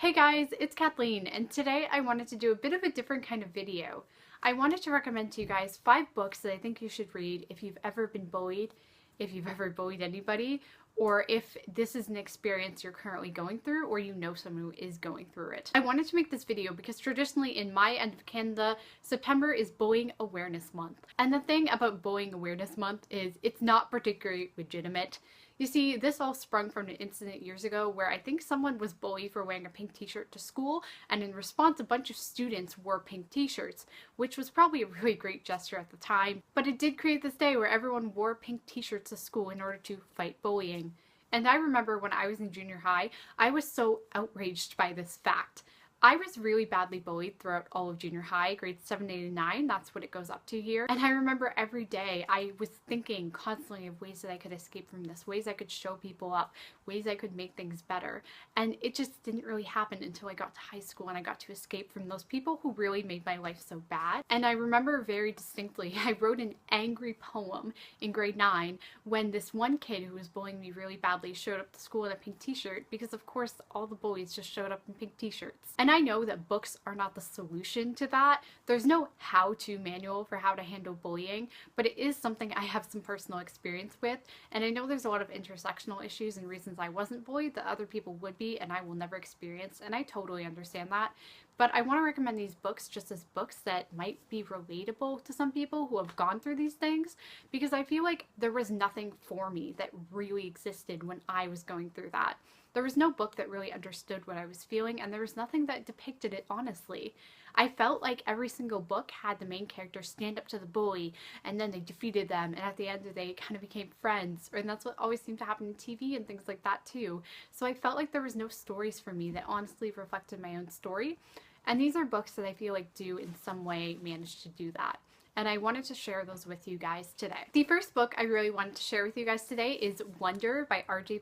Hey guys, it's Kathleen, and today I wanted to do a bit of a different kind of video. I wanted to recommend to you guys 5 books that I think you should read if you've ever been bullied, if you've ever bullied anybody, or if this is an experience you're currently going through or you know someone who is going through it. I wanted to make this video because traditionally in my end of Canada, September is Bullying Awareness Month. And the thing about Bullying Awareness Month is it's not particularly legitimate. You see, this all sprung from an incident years ago where I think someone was bullied for wearing a pink t-shirt to school, and in response a bunch of students wore pink t-shirts, which was probably a really great gesture at the time, but it did create this day where everyone wore pink t-shirts to school in order to fight bullying. And I remember when I was in junior high, I was so outraged by this fact. I was really badly bullied throughout all of junior high, grades 7, 8, and 9, that's what it goes up to here. And I remember every day I was thinking constantly of ways that I could escape from this, ways I could show people up, ways I could make things better. And it just didn't really happen until I got to high school and I got to escape from those people who really made my life so bad. And I remember very distinctly, I wrote an angry poem in grade 9 when this one kid who was bullying me really badly showed up to school in a pink t-shirt, because of course all the bullies just showed up in pink t-shirts. And I know that books are not the solution to that. There's no how-to manual for how to handle bullying, but it is something I have some personal experience with, and I know there's a lot of intersectional issues and reasons I wasn't bullied that other people would be and I will never experience, and I totally understand that. But I want to recommend these books just as books that might be relatable to some people who have gone through these things, because I feel like there was nothing for me that really existed when I was going through that. There was no book that really understood what I was feeling, and there was nothing that depicted it honestly. I felt like every single book had the main character stand up to the bully, and then they defeated them, and at the end they kind of became friends, and that's what always seemed to happen in TV and things like that too. So I felt like there was no stories for me that honestly reflected my own story, and these are books that I feel like do in some way manage to do that. And I wanted to share those with you guys today. The first book I really wanted to share with you guys today is Wonder by Audrey.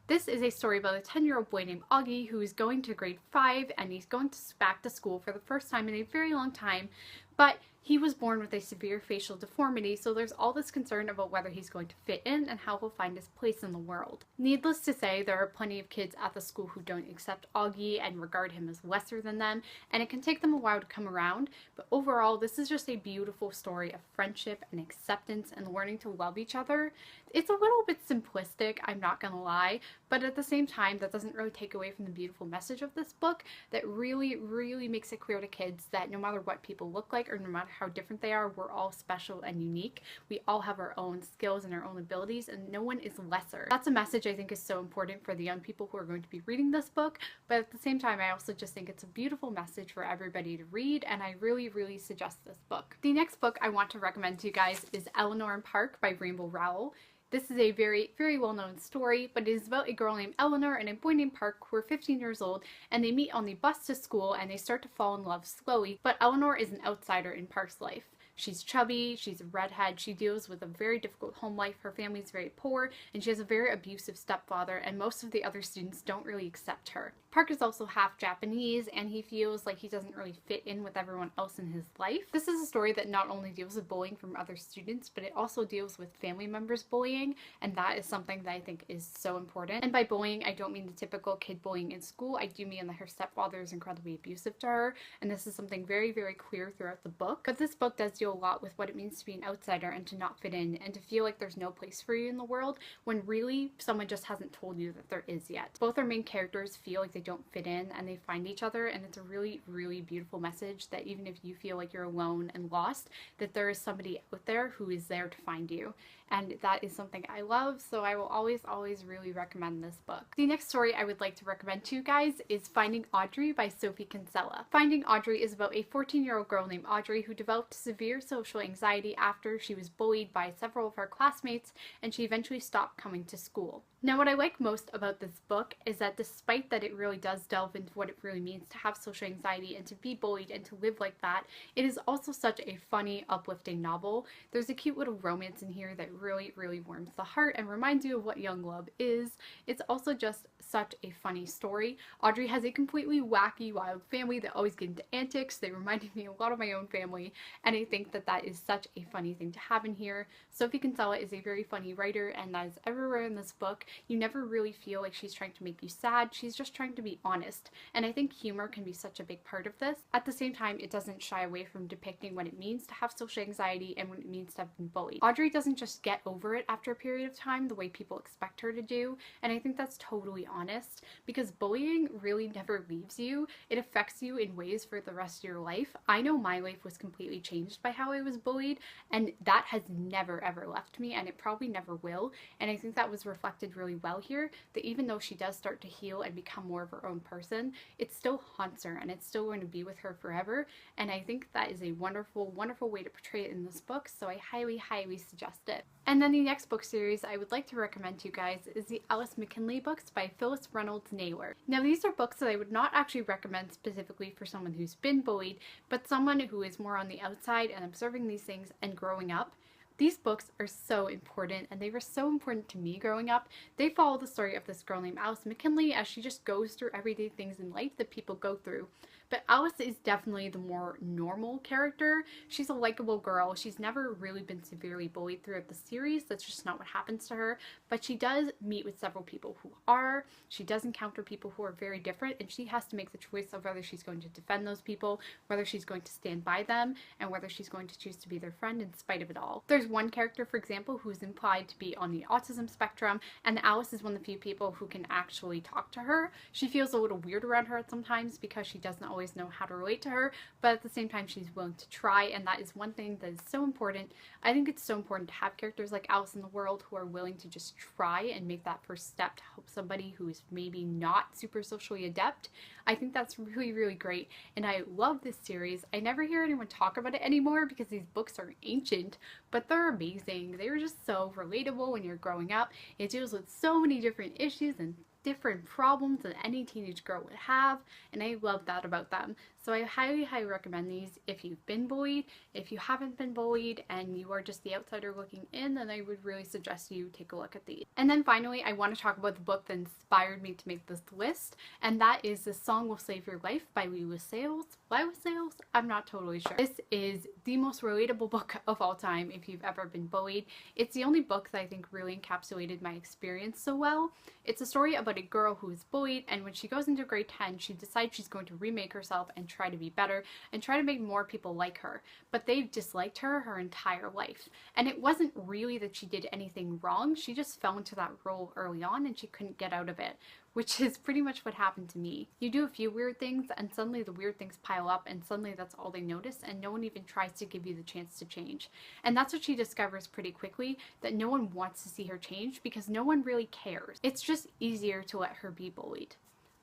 This is a story about a 10-year-old boy named Augie who is going to grade 5, and he's going back to school for the first time in a very long time, but he was born with a severe facial deformity, so there's all this concern about whether he's going to fit in and how he'll find his place in the world. Needless to say, there are plenty of kids at the school who don't accept Augie and regard him as lesser than them, and it can take them a while to come around, but overall this is just a beautiful story of friendship and acceptance and learning to love each other. It's a little bit simplistic, I'm not gonna lie, but at the same time that doesn't really take away from the beautiful message of this book that really makes it clear to kids that no matter what people look like or no matter how different they are, we're all special and unique. We all have our own skills and our own abilities, and no one is lesser. That's a message I think is so important for the young people who are going to be reading this book, but at the same time I also just think it's a beautiful message for everybody to read, and I really suggest this book. The next book I want to recommend to you guys is Eleanor and Park by Rainbow Rowell. This is a very well-known story, but it is about a girl named Eleanor and a boy named Park who are 15 years old, and they meet on the bus to school and they start to fall in love slowly, but Eleanor is an outsider in Park's life. She's chubby, she's a redhead, she deals with a very difficult home life, her family is very poor, and she has a very abusive stepfather, and most of the other students don't really accept her. Park is also half Japanese, and he feels like he doesn't really fit in with everyone else in his life. This is a story that not only deals with bullying from other students, but it also deals with family members bullying, and that is something that I think is so important. And by bullying, I don't mean the typical kid bullying in school, I do mean that her stepfather is incredibly abusive to her, and this is something very clear throughout the book. But this book does deal a lot with what it means to be an outsider and to not fit in and to feel like there's no place for you in the world when really someone just hasn't told you that there is yet. Both our main characters feel like they don't fit in and they find each other, and it's a really beautiful message that even if you feel like you're alone and lost, that there is somebody out there who is there to find you. And that is something I love, so I will always really recommend this book. The next story I would like to recommend to you guys is Finding Audrey by Sophie Kinsella. Finding Audrey is about a 14-year-old girl named Audrey who developed severe social anxiety after she was bullied by several of her classmates, and she eventually stopped coming to school. Now, what I like most about this book is that despite that it really does delve into what it really means to have social anxiety and to be bullied and to live like that, it is also such a funny, uplifting novel. There's a cute little romance in here that really warms the heart and reminds you of what young love is. It's also just such a funny story. Audrey has a completely wacky, wild family that always get into antics. They reminded me a lot of my own family, and I think that that is such a funny thing to have in here. Sophie Kinsella is a very funny writer, and that is everywhere in this book. You never really feel like she's trying to make you sad. She's just trying to be honest, and I think humor can be such a big part of this. At the same time, it doesn't shy away from depicting what it means to have social anxiety and what it means to have been bullied. Audrey doesn't just get over it after a period of time the way people expect her to do, and I think that's totally honest, because bullying really never leaves you. It affects you in ways for the rest of your life. I know my life was completely changed by how I was bullied, and that has never ever left me, and it probably never will. And I think that was reflected really well here, that even though she does start to heal and become more of her own person, it still haunts her and it's still going to be with her forever. And I think that is a wonderful, wonderful way to portray it in this book, so I highly, highly suggest it. And then the next book series I would like to recommend to you guys is the Ellis McKinley books by Phyllis Reynolds Naylor. Now, these are books that I would not actually recommend specifically for someone who's been bullied, but someone who is more on the outside and observing these things and growing up. These books are so important, and they were so important to me growing up. They follow the story of this girl named Alice McKinley as she just goes through everyday things in life that people go through. But Alice is definitely the more normal character. She's a likable girl. She's never really been severely bullied throughout the series. That's just not what happens to her. But she does meet with several people who are. She does encounter people who are very different, and she has to make the choice of whether she's going to defend those people, whether she's going to stand by them, and whether she's going to choose to be their friend in spite of it all. There's one character, for example, who's implied to be on the autism spectrum, and Alice is one of the few people who can actually talk to her. She feels a little weird around her sometimes because she doesn't always know how to relate to her, but at the same time she's willing to try, and that is one thing that is so important. I think it's so important to have characters like Alice in the world who are willing to just try and make that first step to help somebody who is maybe not super socially adept. I think that's really, really great, and I love this series. I never hear anyone talk about it anymore because these books are ancient, but they're amazing. They were just so relatable when you're growing up. It deals with so many different issues and different problems that any teenage girl would have, and I love that about them. So I highly, highly recommend these if you've been bullied. If you haven't been bullied and you are just the outsider looking in, then I would really suggest you take a look at these. And then finally, I want to talk about the book that inspired me to make this list, and that is The Song Will Save Your Life by Lila Sales. Lila Sales? I'm not totally sure. This is the most relatable book of all time if you've ever been bullied. It's the only book that I think really encapsulated my experience so well. It's a story about a girl who is bullied, and when she goes into grade 10, she decides she's going to remake herself and try to be better and try to make more people like her. But they've disliked her her entire life. And it wasn't really that she did anything wrong, she just fell into that role early on and she couldn't get out of it, which is pretty much what happened to me. You do a few weird things and suddenly the weird things pile up, and suddenly that's all they notice, and no one even tries to give you the chance to change. And that's what she discovers pretty quickly, that no one wants to see her change because no one really cares. It's just easier to let her be bullied.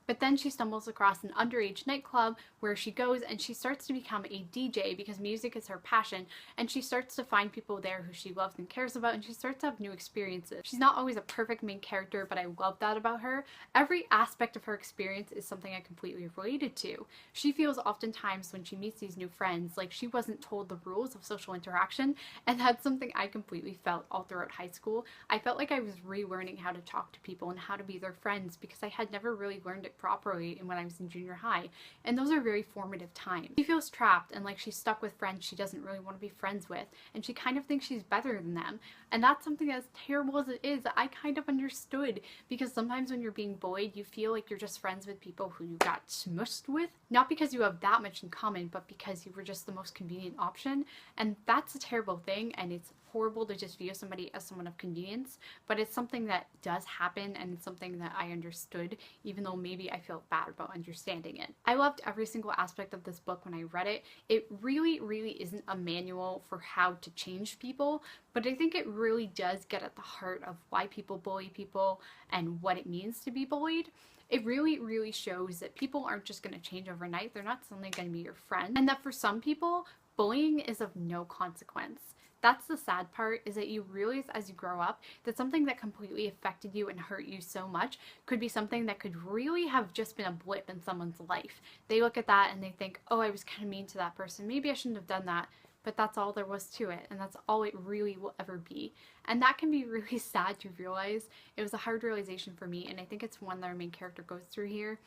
But then she stumbles across an underage nightclub where she goes and she starts to become a DJ because music is her passion, and she starts to find people there who she loves and cares about, and she starts to have new experiences. She's not always a perfect main character, but I love that about her. Every aspect of her experience is something I completely related to. She feels oftentimes when she meets these new friends like she wasn't told the rules of social interaction, and that's something I completely felt all throughout high school. I felt like I was relearning how to talk to people and how to be their friends because I had never really learned it properly when I was in junior high, and those are very formative times. She feels trapped and like she's stuck with friends she doesn't really want to be friends with, and she kind of thinks she's better than them, and that's something as terrible as it is that I kind of understood, because sometimes when you're being bullied you feel like you're just friends with people who you got smushed with, not because you have that much in common, but because you were just the most convenient option, and that's a terrible thing, and it's horrible to just view somebody as someone of convenience, but it's something that does happen, and it's something that I understood, even though maybe I felt bad about understanding it. I loved every single aspect of this book when I read it. It really, really isn't a manual for how to change people, but I think it really does get at the heart of why people bully people and what it means to be bullied. It really, really shows that people aren't just going to change overnight. They're not suddenly going to be your friend, and that for some people, bullying is of no consequence. That's the sad part, is that you realize as you grow up that something that completely affected you and hurt you so much could be something that could really have just been a blip in someone's life. They look at that and they think, oh, I was kind of mean to that person. Maybe I shouldn't have done that. but that's all there was to it, and that's all it really will ever be. And that can be really sad to realize. It was a hard realization for me, and I think it's one that our main character goes through here.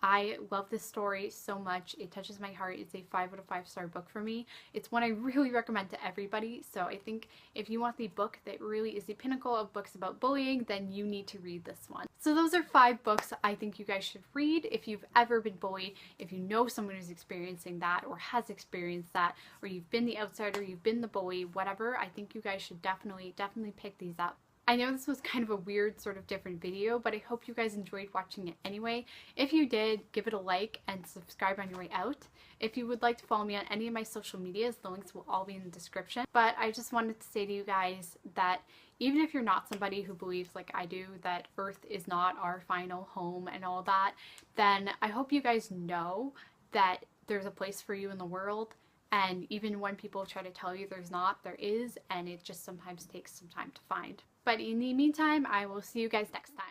I love this story so much. It touches my heart. It's a 5 out of 5 star book for me. It's one I really recommend to everybody. So I think if you want the book that really is the pinnacle of books about bullying, then you need to read this one. So those are 5 books I think you guys should read if you've ever been bullied, if you know someone who's experiencing that or has experienced that, or you've been the outsider, you've been the bully, whatever. I think you guys should definitely pick these up. I know this was kind of a weird sort of different video, but I hope you guys enjoyed watching it anyway. If you did, give it a like and subscribe on your way out. If you would like to follow me on any of my social medias, the links will all be in the description. But I just wanted to say to you guys that even if you're not somebody who believes like I do that Earth is not our final home and all that, then I hope you guys know that there's a place for you in the world. And even when people try to tell you there's not, there is, and it just sometimes takes some time to find. But in the meantime, I will see you guys next time.